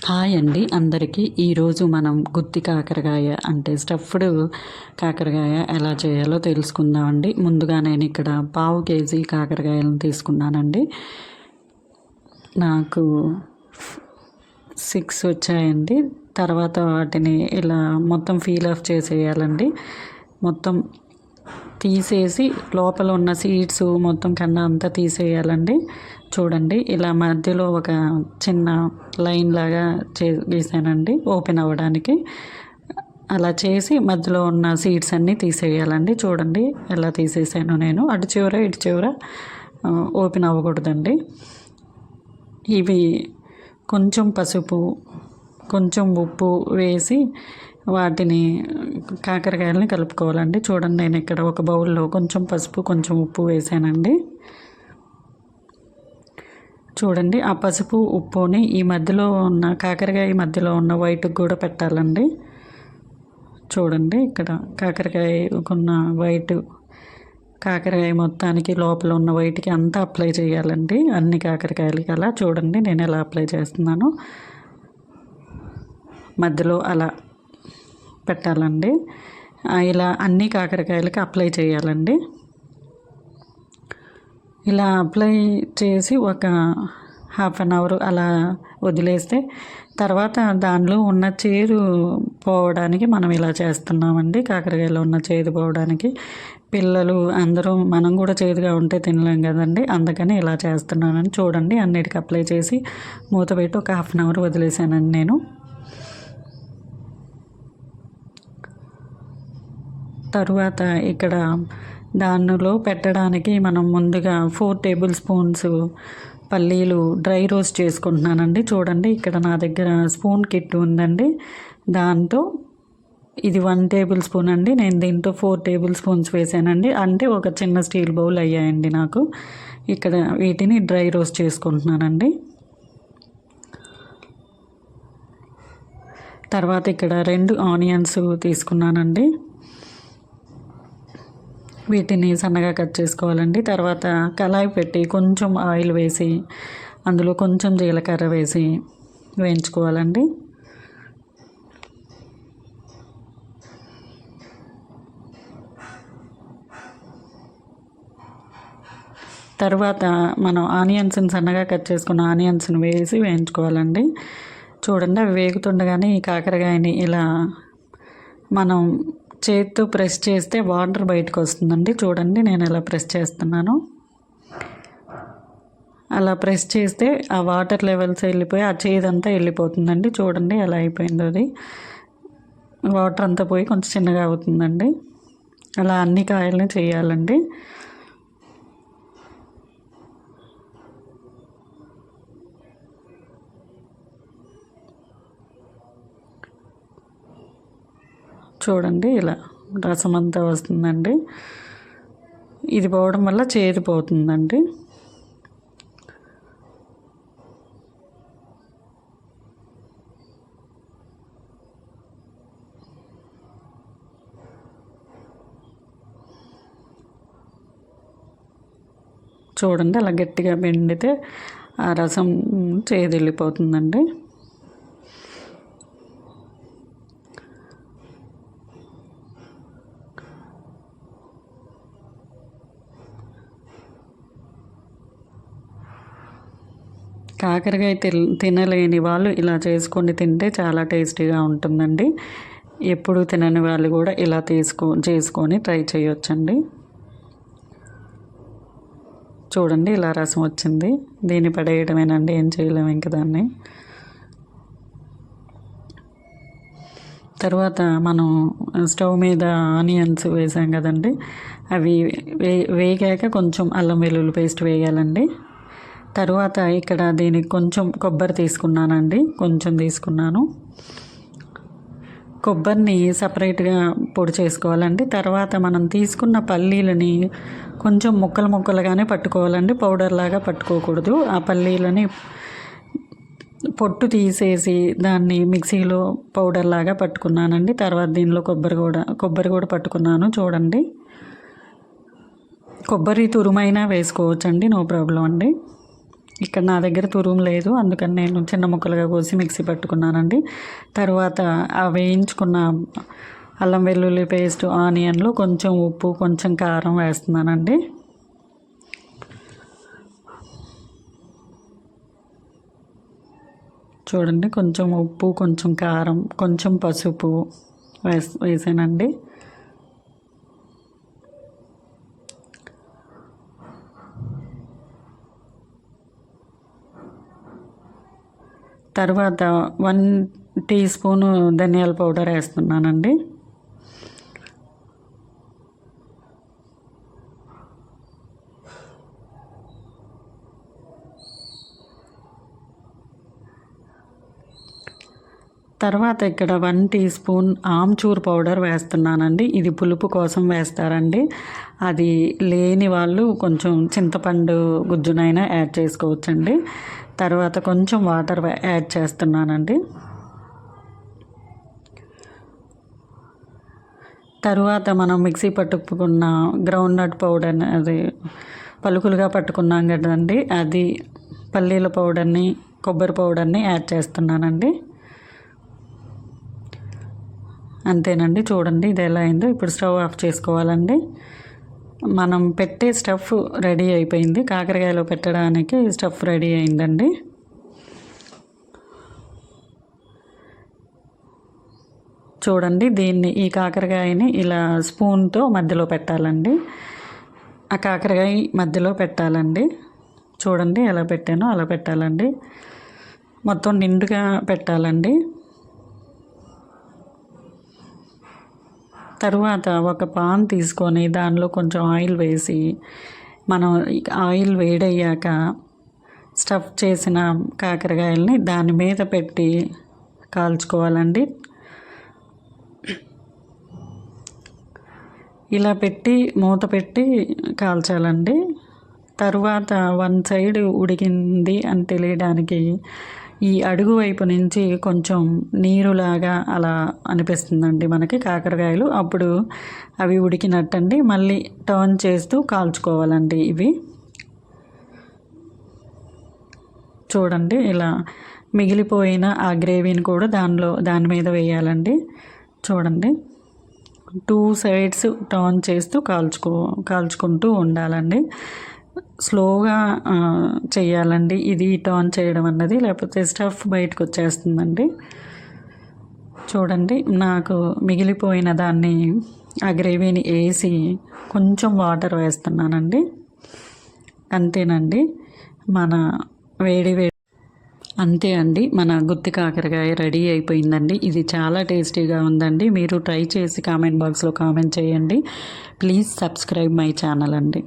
Hi అండి అందరికీ. ఈరోజు మనం గుత్తి కాకరకాయ అంటే స్టఫ్డ్ కాకరకాయ ఎలా చేయాలో తెలుసుకుందామండి. ముందుగా నేను ఇక్కడ పావు కేజీ కాకరకాయలను తీసుకున్నానండి. నాకు 6 వచ్చాయండి. తర్వాత వాటిని ఇలా మొత్తం పీల్ ఆఫ్ చేసేయాలండి. మొత్తం తీసేసి లోపల ఉన్న సీడ్స్ మొత్తం కన్నా అంతా తీసేయాలండి. చూడండి, ఇలా మధ్యలో ఒక చిన్న లైన్ లాగా గీసానండి ఓపెన్ అవ్వడానికి. అలా చేసి మధ్యలో ఉన్న సీడ్స్ అన్నీ తీసేయాలండి. చూడండి ఎలా తీసేసాను నేను. అటు చివర ఇటు చివర ఓపెన్ అవ్వకూడదండి. ఇవి కొంచెం పసుపు, కొంచెం ఉప్పు వేసి వాటిని కాకరకాయలని కలుపుకోవాలండి. చూడండి, నేను ఇక్కడ ఒక బౌల్లో కొంచెం పసుపు, కొంచెం ఉప్పు వేసానండి. చూడండి, ఆ పసుపు ఉప్పుని ఈ మధ్యలో ఉన్న కాకరకాయ మధ్యలో ఉన్న వైట్కి కూడా పెట్టాలండి. చూడండి, ఇక్కడ కాకరకాయ ఉన్న వైట్ కాకరకాయ మొత్తానికి లోపల ఉన్న వైట్కి అంతా అప్లై చేయాలండి, అన్ని కాకరకాయలకి. అలా చూడండి నేను ఎలా అప్లై చేస్తున్నాను. మధ్యలో అలా పెట్టాలండి. ఇలా అన్ని కాకరకాయలకి అప్లై చేయాలండి. ఇలా అప్లై చేసి ఒక హాఫ్ అన్ అవర్ అలా వదిలేస్తే తర్వాత దానిలో ఉన్న చేదు పోవడానికి మనం ఇలా చేస్తున్నామండి. కాకరకాయలో ఉన్న చేదు పోవడానికి. పిల్లలు అందరూ మనం కూడా చేదుగా ఉంటే తినలేం కదండి, అందుకని ఇలా చేస్తున్నానని. చూడండి, అన్నిటికీ అప్లై చేసి మూత పెట్టి ఒక హాఫ్ అన్ అవర్ వదిలేసానండి నేను. తరువాత ఇక్కడ దానిలో పెట్టడానికి మనం ముందుగా 4 టేబుల్ స్పూన్స్ పల్లీలు డ్రై రోస్ట్ చేసుకుంటున్నానండి. చూడండి, ఇక్కడ నా దగ్గర స్పూన్ కిట్ ఉందండి. దాంతో ఇది 1 టేబుల్ స్పూన్ అండి. నేను దీంతో 4 టేబుల్ స్పూన్స్ వేసానండి. అంటే ఒక చిన్న స్టీల్ బౌల్ అయ్యాయండి నాకు. ఇక్కడ వీటిని డ్రై రోస్ట్ చేసుకుంటున్నానండి. తర్వాత ఇక్కడ 2 ఆనియన్స్ తీసుకున్నానండి. వీటిని సన్నగా కట్ చేసుకోవాలండి. తర్వాత కళాయి పెట్టి కొంచెం ఆయిల్ వేసి అందులో కొంచెం జీలకర్ర వేసి వేయించుకోవాలండి. తర్వాత మనం ఆనియన్స్ని సన్నగా కట్ చేసుకున్న ఆనియన్స్ని వేసి వేయించుకోవాలండి. చూడండి, అవి వేగుతుండగానే ఈ కాకరకాయని ఇలా మనం చేతితో ప్రెస్ చేస్తే వాటర్ బయటకు వస్తుందండి. చూడండి, నేను ఎలా ప్రెస్ చేస్తున్నాను. అలా ప్రెస్ చేస్తే ఆ వాటర్ లెవెల్స్ వెళ్ళిపోయి ఆ చేదంతా వెళ్ళిపోతుందండి. చూడండి ఎలా అయిపోయిందో అది. వాటర్ అంతా పోయి కొంచెం చిన్నగా అవుతుందండి. అలా అన్ని కాయలని చేయాలండి. చూడండి, ఇలా రసం అంతా వస్తుందండి. ఇది పోవడం వల్ల చేదు పోతుందండి. చూడండి, అలా గట్టిగా పిండితే ఆ రసం చేదు వెళ్ళిపోతుందండి. కాకరకాయ తినలేని వాళ్ళు ఇలా చేసుకొని తింటే చాలా టేస్టీగా ఉంటుందండి. ఎప్పుడు తినని వాళ్ళు కూడా ఇలా చేసుకొని ట్రై చేయొచ్చండి. చూడండి, ఇలా రసం వచ్చింది. దీన్ని పడేయడమేనండి, ఏం చేయలేము ఇంక దాన్ని. తర్వాత మనం స్టవ్ మీద ఆనియన్స్ వేసాం కదండి, అవి వేగాక కొంచెం అల్లం వెల్లుల్లి పేస్ట్ వేయాలండి. తర్వాత ఇక్కడ దీనికి కొంచెం కొబ్బరి తీసుకున్నానండి, కొంచెం తీసుకున్నాను. కొబ్బరిని సపరేట్గా పొడి చేసుకోవాలండి. తర్వాత మనం తీసుకున్న పల్లీలని కొంచెం ముక్కలుగానే పట్టుకోవాలండి, పౌడర్ లాగా పట్టుకోకూడదు. ఆ పల్లీలని పొట్టు తీసేసి దాన్ని మిక్సీలో పౌడర్ లాగా పట్టుకున్నానండి. తర్వాత దీనిలో కొబ్బరి కూడా పట్టుకున్నాను. చూడండి, కొబ్బరి తురుమైనా వేసుకోవచ్చండి, నో ప్రాబ్లం అండి. ఇక్కడ నా దగ్గర తురుము లేదు, అందుకని నేను చిన్న ముక్కలుగా కోసి మిక్సీ పట్టుకున్నానండి. తర్వాత ఆ వేయించుకున్న అల్లం వెల్లుల్లి పేస్ట్, ఆనియన్లు, కొంచెం ఉప్పు, కొంచెం కారం వేస్తున్నానండి. చూడండి, కొంచెం ఉప్పు, కొంచెం కారం, కొంచెం పసుపు వేసానండి. తర్వాత 1 టీ స్పూను ధనియాల పౌడర్ వేస్తున్నానండి. తర్వాత ఇక్కడ 1 టీ స్పూన్ ఆమ్చూర్ పౌడర్ వేస్తున్నానండి. ఇది పులుపు కోసం వేస్తారండి. అది లేని వాళ్ళు కొంచెం చింతపండు గుజ్జునైనా యాడ్ చేసుకోవచ్చండి. తర్వాత కొంచెం వాటర్ యాడ్ చేస్తున్నానండి. తర్వాత మనం మిక్సీ పట్టుకున్న గ్రౌండ్ నట్ పౌడర్, అది పలుకులుగా పట్టుకున్నాం కదండి, అది పల్లీల పౌడర్ని, కొబ్బరి పౌడర్ని యాడ్ చేస్తున్నానండి. అంతేనండి. చూడండి ఇది ఎలా అయిందో. ఇప్పుడు స్టవ్ ఆఫ్ చేసుకోవాలండి. మనం పెట్టే స్టఫ్ రెడీ అయిపోయింది. కాకరకాయలో పెట్టడానికి స్టఫ్ రెడీ అయిందండి. చూడండి, ఈ కాకరకాయని ఇలా స్పూన్తో మధ్యలో పెట్టాలండి. ఆ కాకరకాయ మధ్యలో పెట్టాలండి. చూడండి ఎలా పెట్టానో అలా పెట్టాలండి. మొత్తం నిండుగా పెట్టాలండి. తరువాత ఒక పాన్ తీసుకొని దానిలో కొంచెం ఆయిల్ వేసి, మనం ఆయిల్ వేడయ్యాక స్టఫ్ చేసిన కాకరకాయలని దాని మీద పెట్టి కాల్చుకోవాలండి. ఇలా పెట్టి మూత పెట్టి కాల్చాలండి. తరువాత 1 సైడ్ ఉడికింది అని తెలియడానికి ఈ అడుగు వైపు నుంచి కొంచెం నీరులాగా అలా అనిపిస్తుందండి మనకి కాకరకాయలు. అప్పుడు అవి ఉడికినట్టండి. మళ్ళీ టర్న్ చేస్తూ కాల్చుకోవాలండి ఇవి. చూడండి, ఇలా మిగిలిపోయిన ఆ గ్రేవీని కూడా దాని మీద వేయాలండి. చూడండి, 2 సైడ్స్ టర్న్ చేస్తూ కాల్చుకుంటూ ఉండాలండి. స్లోగా చేయాలండి ఇది టర్న్ చేయడం అన్నది, లేకపోతే స్టఫ్ బయటకు వచ్చేస్తుందండి. చూడండి, నాకు మిగిలిపోయిన దాన్ని ఆ గ్రేవీని వేసి కొంచెం వాటర్ వేస్తున్నానండి. అంతేనండి, మన అంతే అండి, మన గుత్తి కాకరకాయ రెడీ అయిపోయిందండి. ఇది చాలా టేస్టీగా ఉందండి. మీరు ట్రై చేసి కామెంట్ బాక్స్లో కామెంట్ చేయండి. ప్లీజ్ సబ్స్క్రైబ్ మై ఛానల్ అండి.